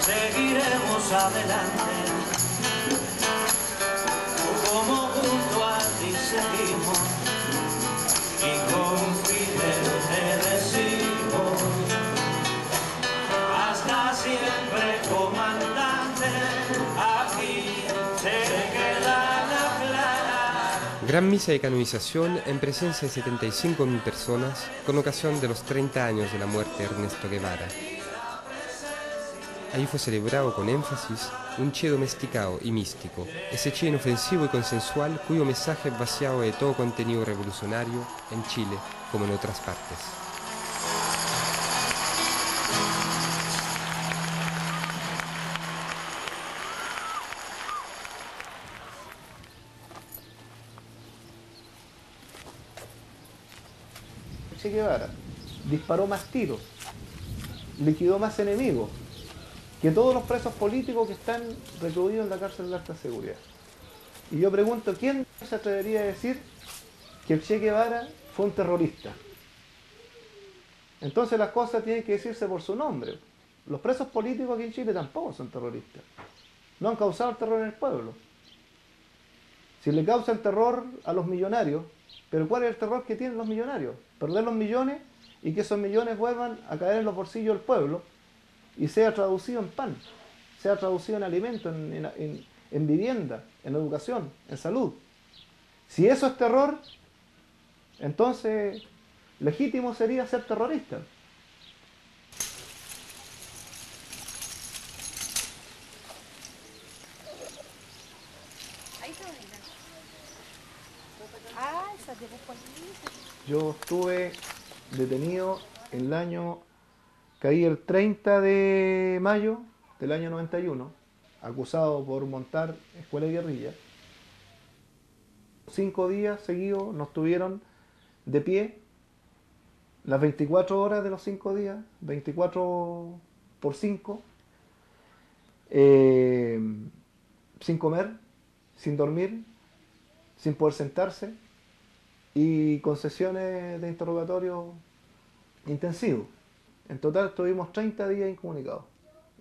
Seguiremos adelante, como junto a ti seguimos, y con Fidel te decimos, hasta siempre comandante, aquí se queda la clara. Gran misa de canonización en presencia de 75.000 personas con ocasión de los 30 años de la muerte de Ernesto Guevara. Ahí fue celebrado con énfasis un Che domesticado y místico, ese Che inofensivo y consensual cuyo mensaje es vaciado de todo contenido revolucionario en Chile como en otras partes. Che Guevara disparó más tiros, liquidó más enemigos que todos los presos políticos que están recluidos en la cárcel de alta seguridad. Y yo pregunto, ¿quién se atrevería a decir que el Che Guevara fue un terrorista? Entonces las cosas tienen que decirse por su nombre. Los presos políticos aquí en Chile tampoco son terroristas. No han causado el terror en el pueblo. Si le causan terror a los millonarios, pero ¿cuál es el terror que tienen los millonarios? Perder los millones y que esos millones vuelvan a caer en los bolsillos del pueblo y sea traducido en pan, sea traducido en alimento, en vivienda, en educación, en salud. Si eso es terror, entonces legítimo sería ser terrorista. Yo estuve detenido en el año, caí el 30 de mayo del año 91, acusado por montar escuela de guerrilla. 5 días seguidos nos tuvieron de pie, las 24 horas de los 5 días, 24 por 5, sin comer, sin dormir, sin poder sentarse, y con sesiones de interrogatorio intensivos. En total estuvimos 30 días incomunicados,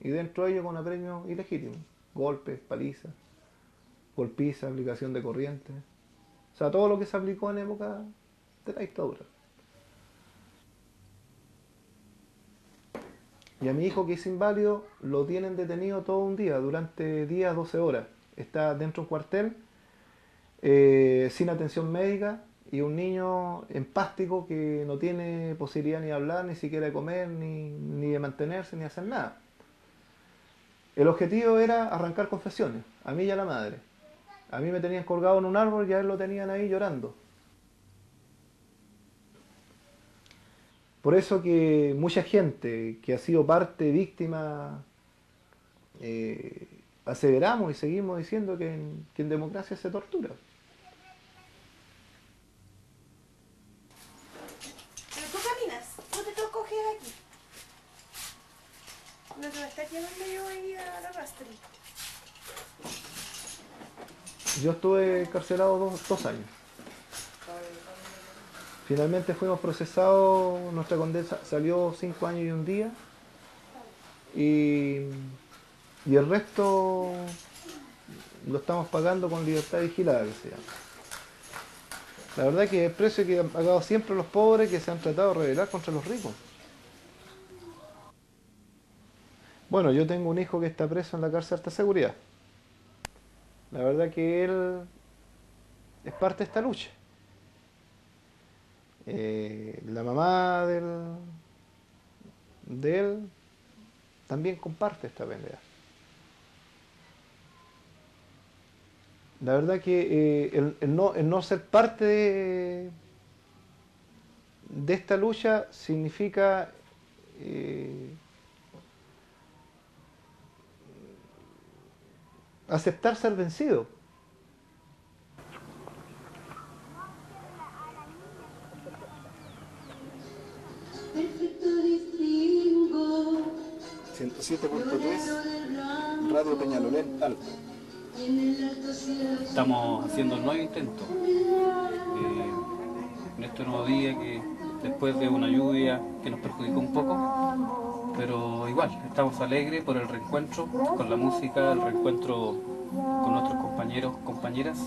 y dentro de ellos con apremio ilegítimo, golpes, palizas, golpizas, aplicación de corriente, o sea, todo lo que se aplicó en época de la dictadura. Y a mi hijo, que es inválido, lo tienen detenido todo un día, durante 10 a 12 horas. Está dentro de un cuartel, sin atención médica, y un niño empástico que no tiene posibilidad ni de hablar, ni siquiera de comer, ni de mantenerse, ni de hacer nada. El objetivo era arrancar confesiones, a mí y a la madre. A mí me tenían colgado en un árbol y a él lo tenían ahí llorando. Por eso que mucha gente que ha sido parte, víctima, aseveramos y seguimos diciendo que en democracia se tortura. Pero tú caminas, no te tengo que coger aquí. No te va a estar llevando yo ahí a la rastre. Yo estuve encarcelado 2 años. Finalmente fuimos procesados, nuestra condena salió 5 años y 1 día, y el resto lo estamos pagando con libertad vigilada, que se llama. La verdad es que el precio que han pagado siempre los pobres, que se han tratado de rebelar contra los ricos. Bueno, yo tengo un hijo que está preso en la cárcel de alta seguridad. La verdad que él es parte de esta lucha. La mamá de él también comparte esta pelea. La verdad que el no ser parte de esta lucha significa aceptar ser vencido. Radio Peñalolén Alto. Estamos haciendo el nuevo intento. En este nuevo día que después de una lluvia que nos perjudicó un poco, pero igual, estamos alegres por el reencuentro con la música, el reencuentro con nuestros compañeros, compañeras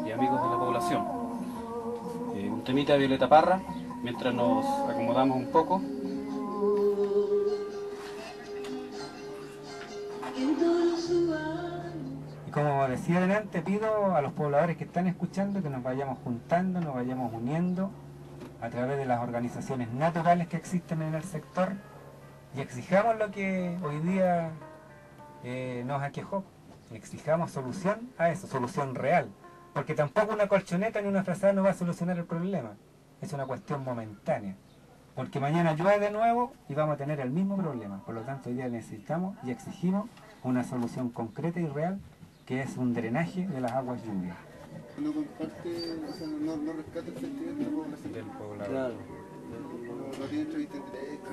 y amigos de la población. Un temita de Violeta Parra, mientras nos acomodamos un poco. Y como decía delante, pido a los pobladores que están escuchando que nos vayamos juntando, nos vayamos uniendo a través de las organizaciones naturales que existen en el sector y exijamos lo que hoy día nos aquejó. Exijamos solución a eso, solución real. Porque tampoco una colchoneta ni una frazada no va a solucionar el problema. Es una cuestión momentánea. Porque mañana llueve de nuevo y vamos a tener el mismo problema. Por lo tanto, hoy día necesitamos y exigimos una solución concreta y real, que es un drenaje de las aguas lluvias. No comparte, o sea, no rescata el sentimiento del poblador. Claro. No tiene entrevista directa.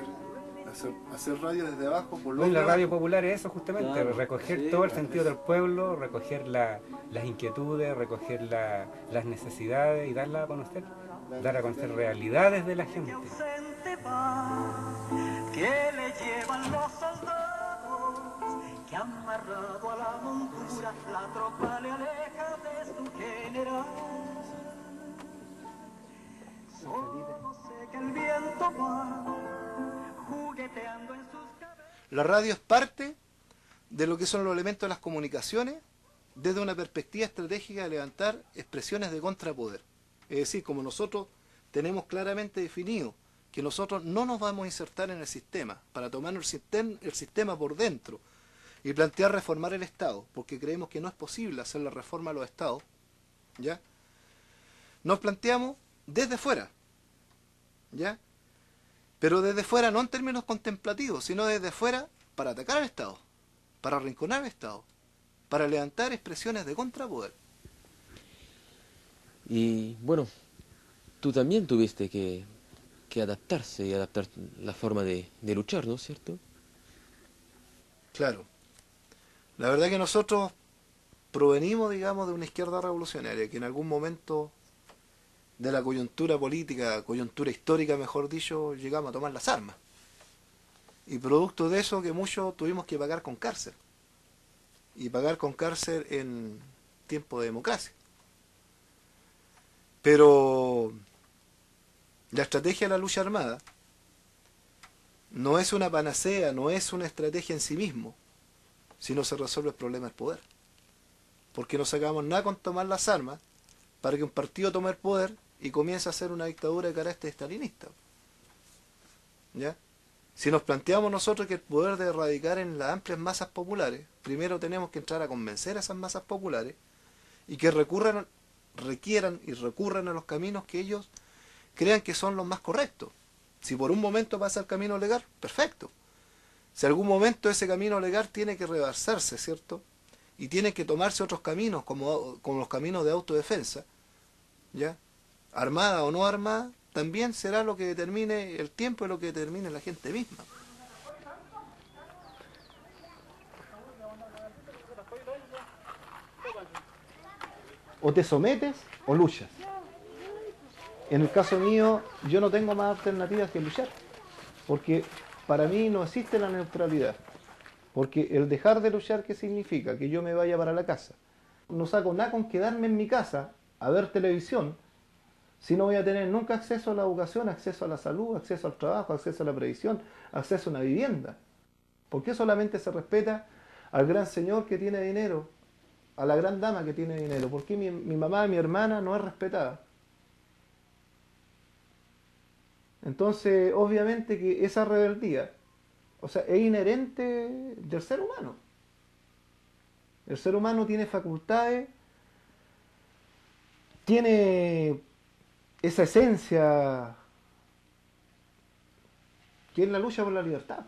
Hacer radio desde abajo, por lo Hoy la radio popular es eso justamente, claro, recoger sí, todo el sentido del pueblo, recoger las inquietudes, recoger las necesidades y darlas a conocer, dar a conocer realidades de la gente. Que le llevan los soldados, que amarrado a la montura, la tropa le aleja de su general. Solo sé que el viento va jugueteando en sus cabezas. La radio es parte de lo que son los elementos de las comunicaciones desde una perspectiva estratégica de levantar expresiones de contrapoder. Es decir, como nosotros tenemos claramente definido que nosotros no nos vamos a insertar en el sistema para tomar el sistema por dentro y plantear reformar el Estado, porque creemos que no es posible hacer la reforma a los Estados, ¿ya? Nos planteamos desde fuera, ¿ya? Pero desde fuera no en términos contemplativos, sino desde fuera para atacar al Estado, para arrinconar al Estado, para levantar expresiones de contrapoder. Y bueno, tú también tuviste que adaptarse y adaptar la forma de luchar, ¿no es cierto? Claro. La verdad que nosotros provenimos, digamos, de una izquierda revolucionaria que en algún momento de la coyuntura política, coyuntura histórica, mejor dicho, llegamos a tomar las armas. Y producto de eso que muchos tuvimos que pagar con cárcel. Y pagar con cárcel en tiempo de democracia. Pero la estrategia de la lucha armada no es una panacea, no es una estrategia en sí mismo, sino se resuelve el problema del poder. Porque no sacamos nada con tomar las armas para que un partido tome el poder y comience a hacer una dictadura de carácter estalinista. ¿Ya? Si nos planteamos nosotros que el poder debe radicar en las amplias masas populares, primero tenemos que entrar a convencer a esas masas populares y que requieran y recurran a los caminos que ellos crean que son los más correctos. Si por un momento pasa el camino legal, perfecto. Si algún momento ese camino legal tiene que reversarse, ¿cierto? Y tiene que tomarse otros caminos, como los caminos de autodefensa, ¿ya? Armada o no armada, también será lo que determine el tiempo y lo que determine la gente misma. O te sometes o luchas. En el caso mío, yo no tengo más alternativas que luchar, porque para mí no existe la neutralidad. Porque el dejar de luchar, ¿qué significa? Que yo me vaya para la casa. No saco nada con quedarme en mi casa a ver televisión, si no voy a tener nunca acceso a la educación, acceso a la salud, acceso al trabajo, acceso a la previsión, acceso a una vivienda. ¿Por qué solamente se respeta al gran señor que tiene dinero, a la gran dama que tiene dinero? ¿Por qué mi mamá y mi hermana no es respetada? Entonces, obviamente que esa rebeldía, o sea, es inherente del ser humano. El ser humano tiene facultades tiene esa esencia que es la lucha por la libertad.